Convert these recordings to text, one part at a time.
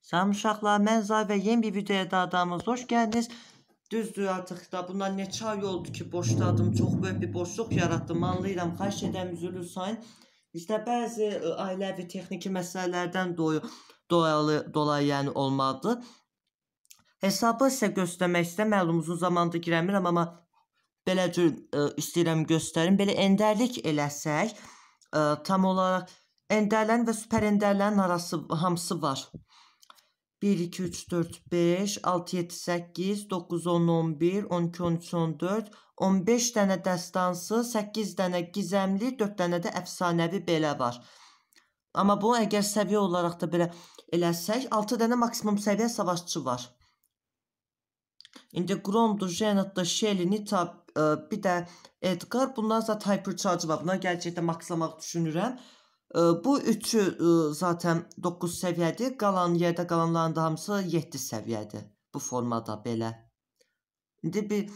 Salam uşaqlar, mən Zay və yeni bir videoya daha adamız. Hoş geldiniz. Düzdür artıq da bundan neçə ay oldu ki boşladım. Çox böyük bir boşluq yaratdım. Anlayıram, xahiş edirəm üzülür sayın. İşte bəzi ailəvi texniki məsələlərdən dolayı yəni olmadı. Hesabı sizə göstərmək istəmirəm, uzun zamandır girəmirəm, amma belə cür istəyirəm göstərim. Belə endərlik eləsək, tam olaraq endərlərin və süper endərlərin arası hamısı var. 1, 2, 3, 4, 5, 6, 7, 8, 9, 10, 11, 12, 13, 14, 15 dənə dəstansı, 8 dənə gizəmli, 4 dənə də əfsanəvi belə var. Amma bu əgər səviyyə olaraq da belə eləsək, 6 dənə maksimum səviyyə savaşçı var. İndi Grondur, Janet'dır, Shelly, Nita, bir də Edgar. Bunlar zaten hypercharge var. Bunlar gələcəkdə makslamaq düşünürəm. Bu üçü zaten 9 səviyyədir. Qalan yerdə qalanların da hamısı 7 səviyyədir. Bu formada belə. İndi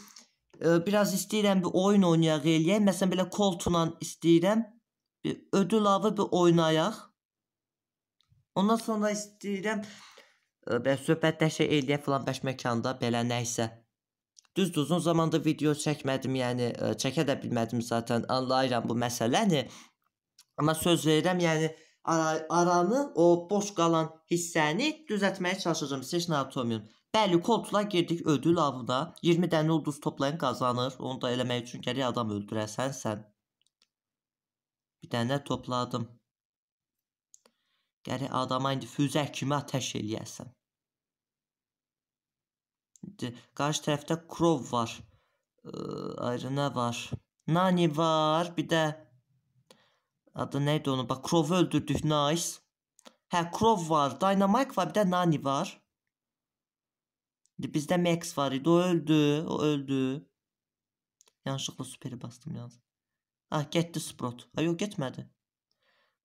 biraz istəyirəm bir oyun oynayaq eləyək. Məsələn belə Colt'la istəyirəm. Ödül avı bir oynayaq. Ondan sonra istəyirəm söhbətləşə eləyək filan bəş məkanda belə nəysə. Düzdür, uzun zamandır video çəkmədim, yəni çəkə də bilmədim zaten. Anlayıram bu məsələni. Amma söz verirəm, yəni aranı, o boş qalan hissəni düzəltməyə çalışacağım. Siz narahat olmayın. Bəli, Colt'la girdik ödül avına. 20 dənə ulduz toplayın qazanır. Onu da eləmək üçün gərək adam öldürəsən sən. Bir dənə topladım. Gərək adama indi füzə kimi ateş eləyəsən. Qarşı tərəfdə Crow var. Ayrı nə var? Nani var. Bir də adı neydi onu? Bak Crow'u öldürdük. Nice. Hə, Crow var. Dynamite var. Bir də Nani var. Bizdə Max var idi. O öldü. O öldü. Yanlışlıqla süperi bastım yalnız. Ha, getdi Sprout. Ha, yox, getmədi.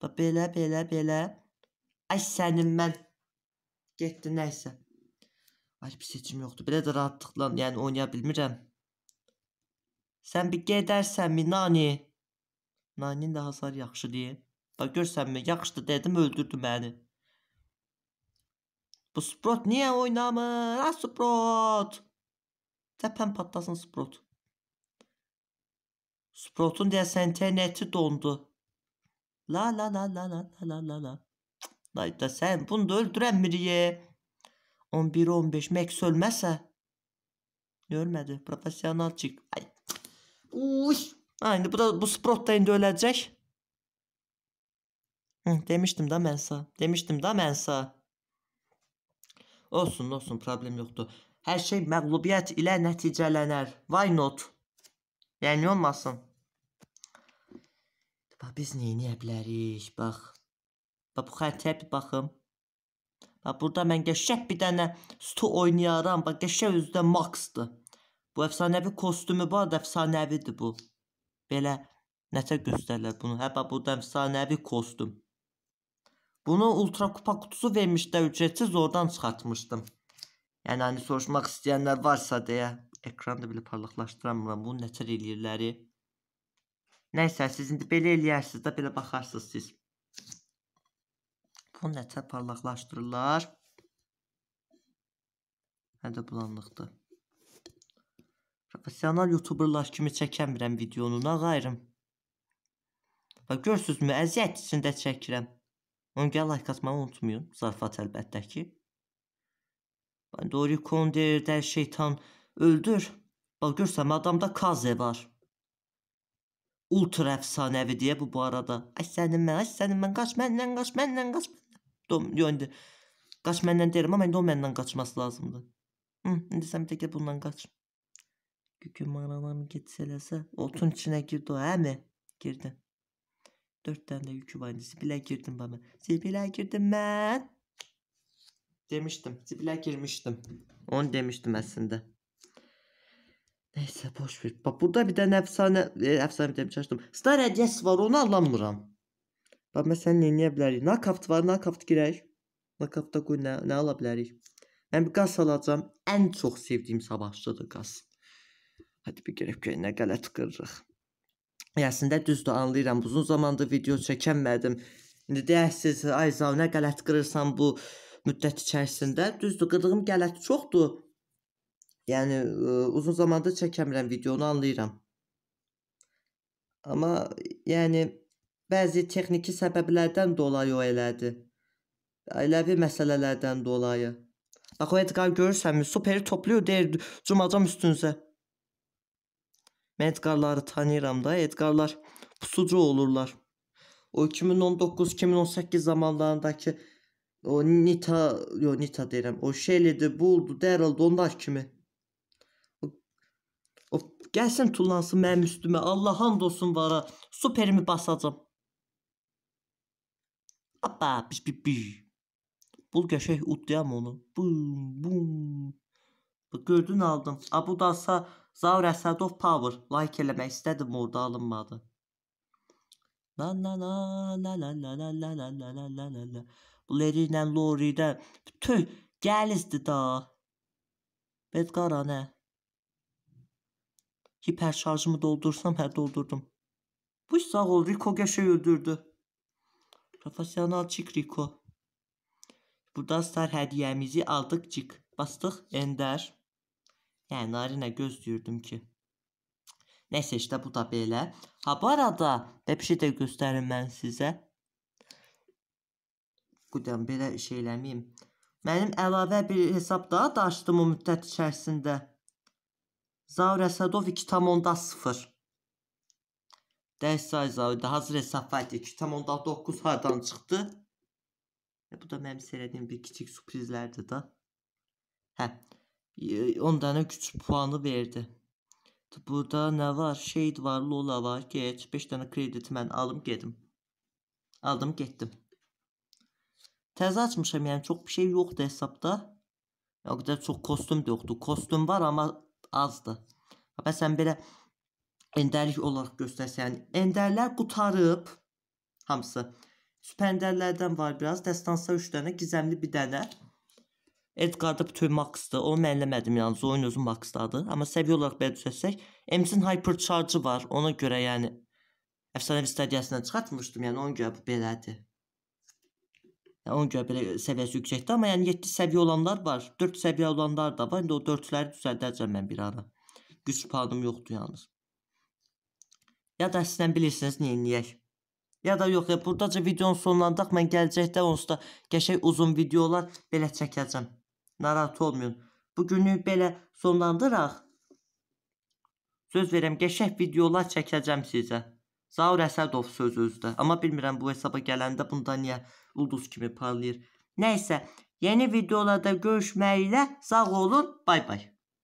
Bax, belə. Ay sənin mən. Getdi, nəysə. Ay, bir seçim yoxdur. Belə də rahatlıqla yəni oynaya bilmirəm. Sən bir gedərsənmi, Nani? Nani'nin də hasar yaxşı deyil. Bax, görsənmi? Yaxşıdır dedim, öldürdü məni. Bu Sprout niyə oynamır? Ha, Sprout. Təpən patlasın Sprout. Sprout'un deyəsən interneti dondu. La. Layda sən bunu da öldürəmirik. 11-15 Max ölməsə. Ölmədi. Profesional çık. Ay. Uy. Aynı bu Sprout da indi öləcək. Demişdim da mən sağ. Olsun, problem yoxdur. Hər şey məğlubiyyət ilə nəticələnər. Why not? Yəni olmasın. Bax, biz neyləyə bilərik? Bax. Bax, bu xəritəyə bir baxım. Bax, burada mən qəşəng bir dənə stu oynayaram. Bax, qəşəng özdə maxdır. Bu əfsanəvi kostümü var da, əfsanəvidir bu. Belə nətə göstərlər bunu? Hə, bax, burada əfsanəvi kostüm. Bunu ultra kupa kutusu vermişlər ücretsiz, oradan çıxartmışdım. Yəni, hani soruşmaq istəyənlər varsa deyə. Ekranda belə parlaqlaşdıramıram. Bunu nətər eləyirləri. Nəysə, siz indi belə eləyərsiniz də, belə baxarsınız siz. Bunu nətər parlaqlaşdırırlar. Hədə bulanlıqdır. Profesional youtuberlar kimi çəkəmirəm videonu, nə qayrım. Bax, görsünüzmü, əziyyət içində çəkirəm. Onu gəl like atmağı unutmayın. Zarfat əlbəttə ki. Dori Konderdə şeytan öldür. Bax, görsəm, adamda Kaze var. Ultra əfsanəvi deyə bu arada. Ay sənin mən, qaç məndən. Yox, indi qaç məndən deyirəm, amma indi o məndən qaçması lazımdır. İndi sən bir də gəl bundan qaç. Gükün mağaralarını getsələsə, otun içinə girdi o, hə mi? Girdi. 4 dənə də yükü var indi. Zibilə girdim bana. Zibilə girdim mən. Demişdim. Zibilə girmişdim. Onu demişdim əslində. Neysə, boş ver. Bax, burada bir dənə əfsanə demişdim. Star hədiyəsi var, onu alamıram. Bax, məsələn, neyləyə bilərik? Knockout var, knockout girək. Knockoutda qoy, nə ala bilərik? Mən bir qaz alacam. Ən çox sevdiyim savaşçıdır qaz. Hadi bir gəlib nə qələt qırırıq. Əslində düzdür, anlayıram. Uzun zamandır video çəkənmədim. İndi deyərsiniz, ay Zav, nə qələt qırırsan bu müddət içərisində. Düzdür, qırdığım qələt çoxdur. Yəni uzun zamandır çəkəmirəm videonu, anlayıram. Amma yəni bəzi texniki səbəblərdən dolayı o elədi. Ailəvi məsələlərdən dolayı. Bax o Edgar görürsənmi? Superi topluyor, deyir cumacam üstünüzə. Mən Edgarları tanıyıram da. Edgarlar pusucu olurlar. O 2019-2018 zamanlarındakı o Nita deyirəm. O Shelly'di, Bull'du, Daryl'dı, onlar kimi. O gəlsin tullansın mənim üstümə. Allah hamd olsun vara. Superimi basacam. Hoppa, piş. Bul qəşək utlayam onu. Bum, bum. Gördün aldım. Bu da Zaur Əsədov Power. Like eləmək istədim, orada alınmadı. La la la la la la la la la la la la la la. Bu Larry ilə Lori'dən tüh gəlizdi da. Bedqara nə? Hiper şarjımı doldursam, hə doldurdum. Bu sağ ol, Rico qəşək öldürdü. Profesyonel çık Rico. Burada star hədiyəmizi aldıq cik. Bastıq Ender. Yəni narinə gözləyirdim ki. Nəysə işte bu da belə. Ha bu arada bir şey də göstərim mən sizə. Qudam belə şey eləməyim. Mənim əlavə bir hesab daha da açdım o müddət içərisində. Zaur Əsədov 2.0. Dərs sayı hazır hesab var 2.9 hardan çıxdı. Bu da mənim söylədiyim bir kiçik sürprizlərdir da. Hə. 10 dənə küçük puanı verdi. Burada nə var? Shade var, Lola var. Geç. 5 dənə krediti mən alım gedim. Aldım getdim. Təzə açmışam, yəni çox bir şey yoxdur hesabda. O qədər çox kostüm də yoxdur. Kostüm var amma azdır. Məsələn belə endərlik olaraq göstərsən. Endərlər qutarıb hamısı. Süpəndərlərdən var biraz. Destansa 3 dənə, gizəmli bir dənə. Edgar'da bütün maxdır. Onu mən eləmədim yalnız. Oyun özü maxdadır. Amma səviyyə olaraq belə düzəlsək. Emzin Hypercharge'ı var. Ona görə yəni əfsanəvi stadiyasından çıxartmışdım. Yəni ona görə bu belədir. Yəni ona görə belə səviyyəsi yüksəkdir. Amma yəni 7 səviyyə olanlar var. 4 səviyyə olanlar da var. İndi o 4'ləri düzəldəcəm mən bir ara. Güc puanım yoxdur yalnız. Ya da sizdən bilirsiniz neyinləyək. Ya da yox ya buradaca videonun sonlandaq. Mən gələcəkdə onsuz da qəşəng uzun videolar belə çəkəcəm. Narahat olmayın. Bugünü belə sonlandıraq. Söz verəm qəşəng videolar çəkəcəm sizə. Zaur Əsədov söz özdə. Amma bilmirəm bu hesaba gələndə bunda niyə ulduz kimi parlayır. Nəysə, yeni videolarda görüşməklə sağ olun. Bay bay.